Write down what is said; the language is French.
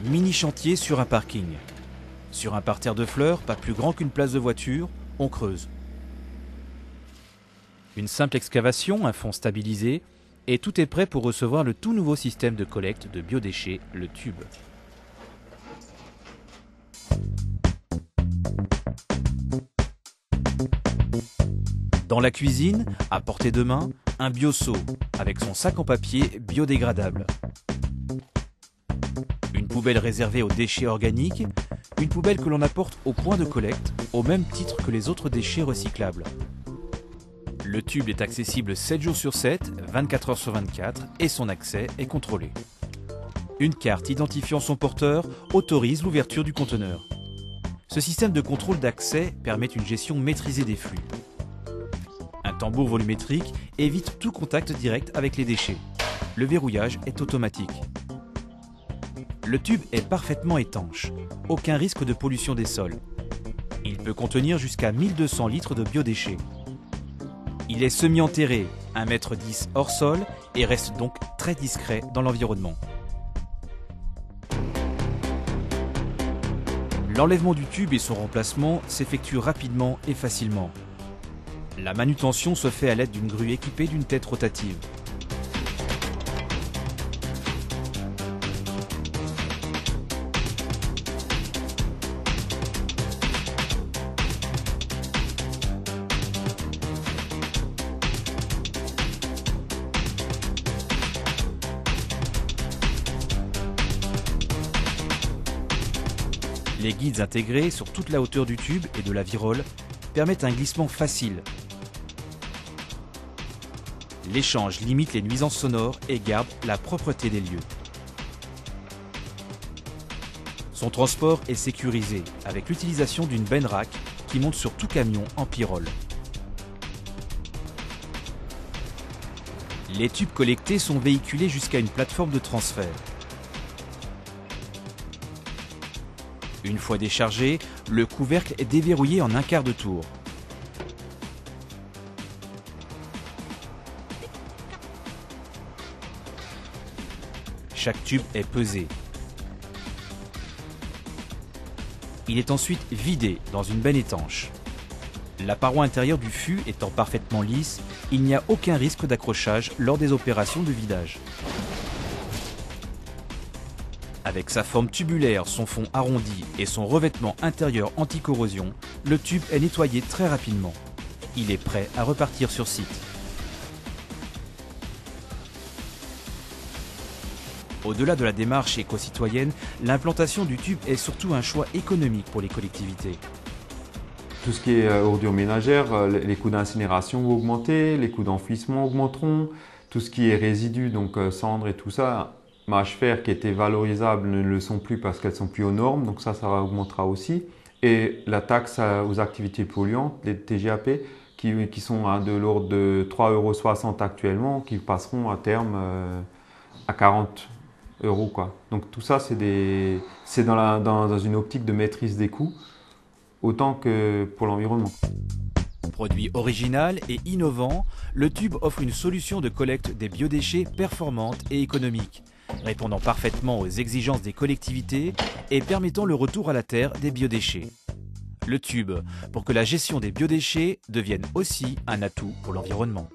Mini chantier sur un parking. Sur un parterre de fleurs, pas plus grand qu'une place de voiture, on creuse. Une simple excavation, un fond stabilisé, et tout est prêt pour recevoir le tout nouveau système de collecte de biodéchets, le tube. Dans la cuisine, à portée de main, un bioseau avec son sac en papier biodégradable. Une poubelle réservée aux déchets organiques, une poubelle que l'on apporte au point de collecte, au même titre que les autres déchets recyclables. Le tube est accessible 7 jours sur 7, 24 heures sur 24 et son accès est contrôlé. Une carte identifiant son porteur autorise l'ouverture du conteneur. Ce système de contrôle d'accès permet une gestion maîtrisée des flux. Un tambour volumétrique évite tout contact direct avec les déchets. Le verrouillage est automatique. Le tube est parfaitement étanche. Aucun risque de pollution des sols. Il peut contenir jusqu'à 1200 litres de biodéchets. Il est semi-enterré, 1,10 m hors sol, et reste donc très discret dans l'environnement. L'enlèvement du tube et son remplacement s'effectuent rapidement et facilement. La manutention se fait à l'aide d'une grue équipée d'une tête rotative. Les guides intégrés sur toute la hauteur du tube et de la virole permettent un glissement facile. L'échange limite les nuisances sonores et garde la propreté des lieux. Son transport est sécurisé avec l'utilisation d'une benrack qui monte sur tout camion en pyrrole. Les tubes collectés sont véhiculés jusqu'à une plateforme de transfert. Une fois déchargé, le couvercle est déverrouillé en un quart de tour. Chaque tube est pesé. Il est ensuite vidé dans une benne étanche. La paroi intérieure du fût étant parfaitement lisse, il n'y a aucun risque d'accrochage lors des opérations de vidage. Avec sa forme tubulaire, son fond arrondi et son revêtement intérieur anti-corrosion, le tube est nettoyé très rapidement. Il est prêt à repartir sur site. Au-delà de la démarche éco-citoyenne, l'implantation du tube est surtout un choix économique pour les collectivités. Tout ce qui est ordures ménagères, les coûts d'incinération vont augmenter, les coûts d'enfouissement augmenteront. Tout ce qui est résidus, donc cendres et tout ça, mâches fer qui étaient valorisables ne le sont plus parce qu'elles sont plus aux normes, donc ça augmentera aussi. Et la taxe aux activités polluantes, les TGAP, qui sont de l'ordre de 3,60 € actuellement, qui passeront à terme à 40 €, quoi. Donc tout ça, c'est dans une optique de maîtrise des coûts, autant que pour l'environnement. Produit original et innovant, le tube offre une solution de collecte des biodéchets performante et économique, répondant parfaitement aux exigences des collectivités et permettant le retour à la terre des biodéchets. Le tube, pour que la gestion des biodéchets devienne aussi un atout pour l'environnement.